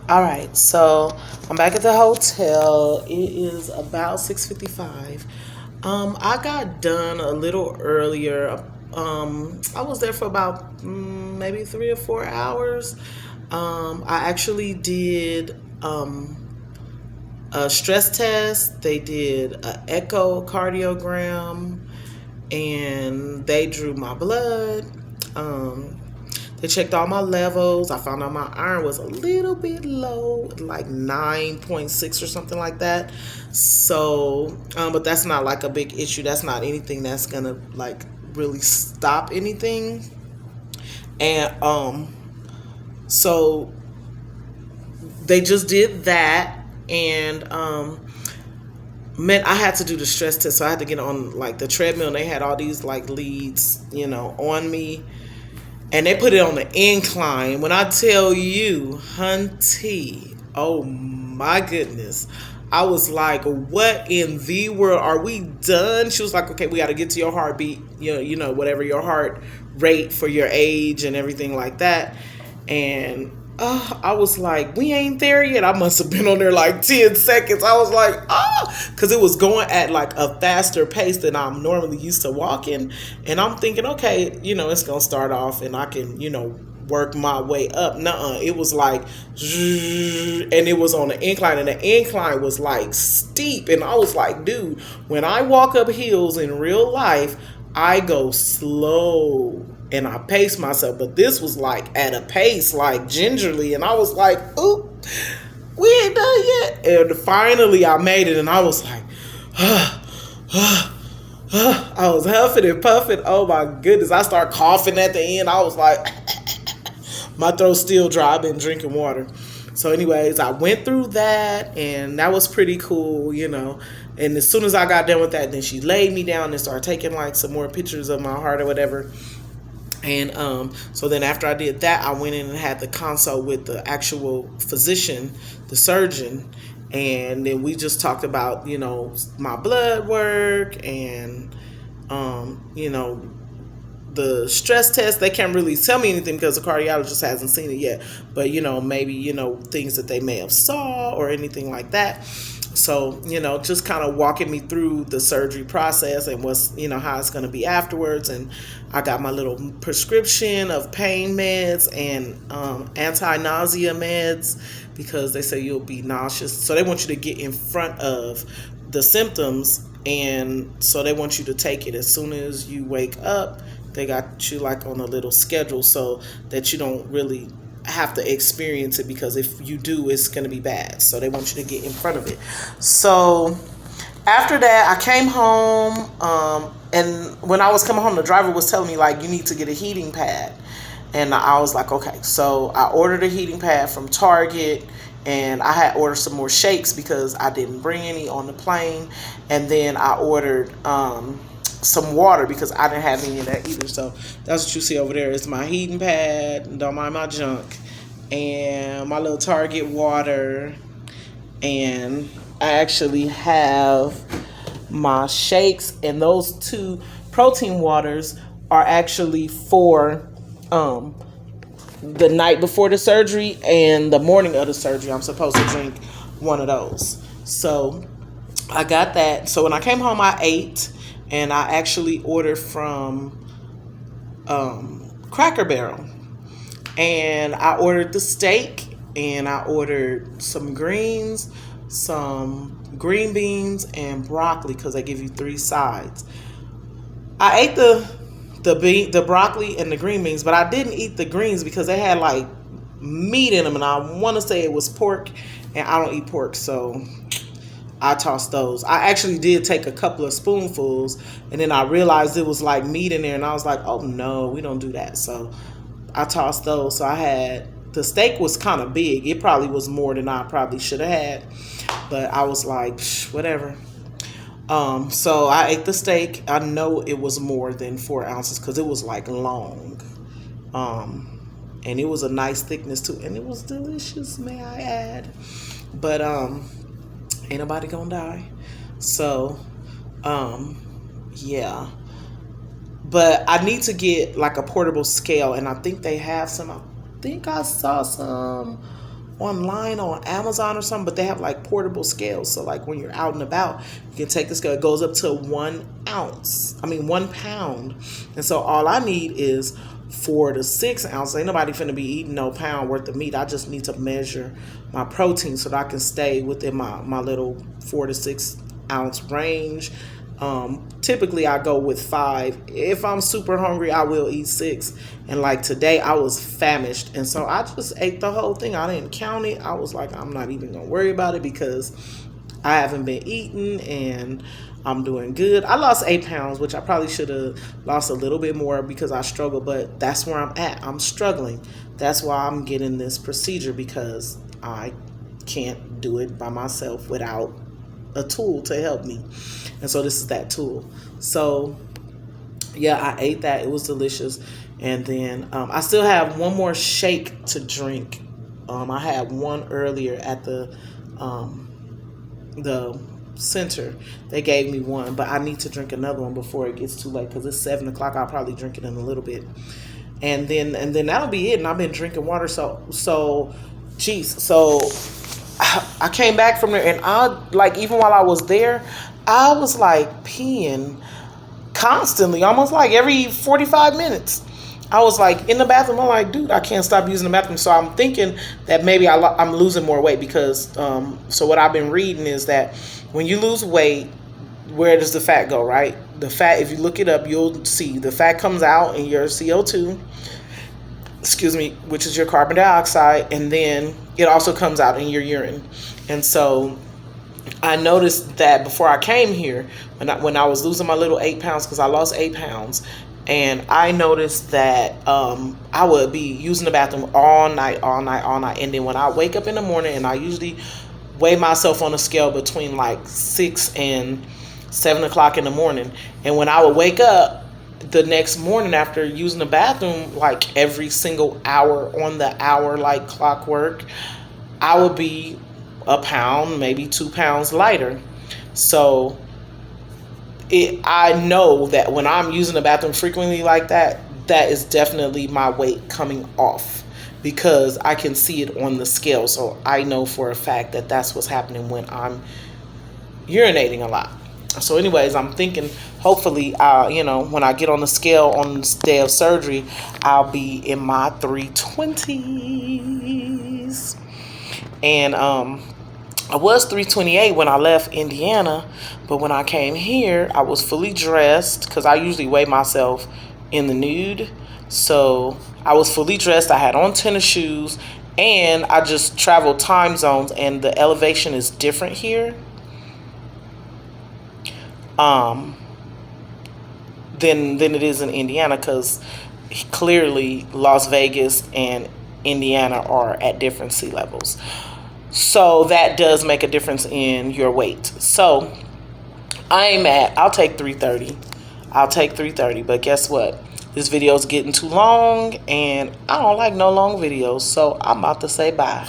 All right, so I'm back at the hotel. It is about 6:55. I got done a little earlier. I was there for about maybe 3 or 4 hours. I actually did a stress test. They did an echocardiogram, and they drew my blood. Um, they checked all my levels. I found out my iron was a little bit low, like 9.6 or something like that. So, but that's not like a big issue. That's not anything that's gonna like really stop anything. And so they just did that, and meant I had to do the stress test. So I had to get on like the treadmill, and they had all these like leads, on me, and they put it on the incline. When I tell you, hunty, oh my goodness. I was like, what in the world? Are we done? She was like, okay, we got to get to your heartbeat, whatever your heart rate for your age and everything like that. And I was like, we ain't there yet. I must have been on there like 10 seconds. I was like, because it was going at like a faster pace than I'm normally used to walking. And I'm thinking, okay, it's going to start off and I can, work my way up. Nuh-uh. It was like, and it was on the incline, and the incline was like steep. And I was like, dude, when I walk up hills in real life, I go slow and I pace myself. But this was like at a pace, like gingerly. And I was like, oop, we ain't done yet. And finally I made it, and I was like, I was huffing and puffing. Oh my goodness. I started coughing at the end. I was like, my throat's still dry. I've been drinking water. So anyways, I went through that, and that was pretty cool, And as soon as I got done with that, then she laid me down and started taking like some more pictures of my heart or whatever. And so then after I did that, I went in and had the consult with the actual physician, the surgeon. And then we just talked about, my blood work and, the stress test. They can't really tell me anything because the cardiologist hasn't seen it yet. But, maybe, things that they may have saw or anything like that. So, just kind of walking me through the surgery process and what's, how it's going to be afterwards. And I got my little prescription of pain meds and anti-nausea meds because they say you'll be nauseous. So they want you to get in front of the symptoms. And so they want you to take it as soon as you wake up. They got you like on a little schedule so that you don't really have to experience it, because if you do, it's going to be bad. So they want you to get in front of it. So after that, I came home, and when I was coming home, the driver was telling me like, you need to get a heating pad. And I was like, okay. So I ordered a heating pad from Target, and I had ordered some more shakes because I didn't bring any on the plane. And then I ordered some water because I didn't have any of that either. So that's what you see over there. It's my heating pad. Don't mind my junk. And my little Target water. And I actually have my shakes. And those 2 protein waters are actually for the night before the surgery and the morning of the surgery. I'm supposed to drink one of those. So I got that. So when I came home, I ate. And I actually ordered from Cracker Barrel. And I ordered the steak, and I ordered some greens, some green beans, and broccoli because they give you 3 sides. I ate the broccoli and the green beans, but I didn't eat the greens because they had like meat in them, and I want to say it was pork, and I don't eat pork, so I tossed those. I actually did take a couple of spoonfuls, and then I realized it was like meat in there, and I was like, oh no, we don't do that. So I tossed those. So I had, the steak was kind of big. It probably was more than I probably should have had, but I was like, whatever. So I ate the steak. I know it was more than 4 ounces because it was like long. And it was a nice thickness too, and it was delicious, may I add. But ain't nobody gonna die. So, yeah. But I need to get like a portable scale, and I think they have some. I think I saw some online on Amazon or something, but they have like portable scales. So like when you're out and about, you can take the scale. It goes up to 1 pound. And so all I need is 4 to 6 ounces. Ain't nobody finna be eating no pound worth of meat. I just need to measure my protein so that I can stay within my little 4 to 6 ounce range. Typically I go with 5. If I'm super hungry, I will eat 6. And like today I was famished, and so I just ate the whole thing. I didn't count it. I was like, I'm not even gonna worry about it because I haven't been eating and I'm doing good. I lost 8 pounds, which I probably should have lost a little bit more because I struggle, but that's where I'm at. I'm struggling. That's why I'm getting this procedure, because I can't do it by myself without a tool to help me. And so this is that tool. So yeah, I ate that. It was delicious. And then I still have one more shake to drink. I had one earlier at the center. They gave me one, but I need to drink another one before it gets too late, because it's 7 o'clock. I'll probably drink it in a little bit. And then that'll be it. And I've been drinking water. So I came back from there, and even while I was there, I was like peeing constantly, almost like every 45 minutes. I was like in the bathroom. I'm like, dude, I can't stop using the bathroom. So I'm thinking that maybe I'm losing more weight because, so what I've been reading is that when you lose weight, where does the fat go, right? The fat, if you look it up, you'll see the fat comes out in your CO2, which is your carbon dioxide, and then it also comes out in your urine. And so I noticed that before I came here, when I was losing my little 8 pounds, because I lost 8 pounds, and I noticed that I would be using the bathroom all night. And then when I wake up in the morning, and I usually weigh myself on a scale between like 6 and 7 o'clock in the morning. And when I would wake up the next morning after using the bathroom, like every single hour on the hour, like clockwork, I would be a pound, maybe 2 pounds lighter. So I know that when I'm using the bathroom frequently like that, that is definitely my weight coming off, because I can see it on the scale. So I know for a fact that that's what's happening when I'm urinating a lot. So anyways, I'm thinking hopefully, when I get on the scale on this day of surgery, I'll be in my 320s. And I was 328 when I left Indiana, but when I came here, I was fully dressed, because I usually weigh myself in the nude. So I was fully dressed. I had on tennis shoes, and I just traveled time zones, and the elevation is different here than it is in Indiana, because clearly Las Vegas and Indiana are at different sea levels. So that does make a difference in your weight. So I ain't mad. I'll take 330. But guess what? This video is getting too long, and I don't like no long videos. So I'm about to say bye.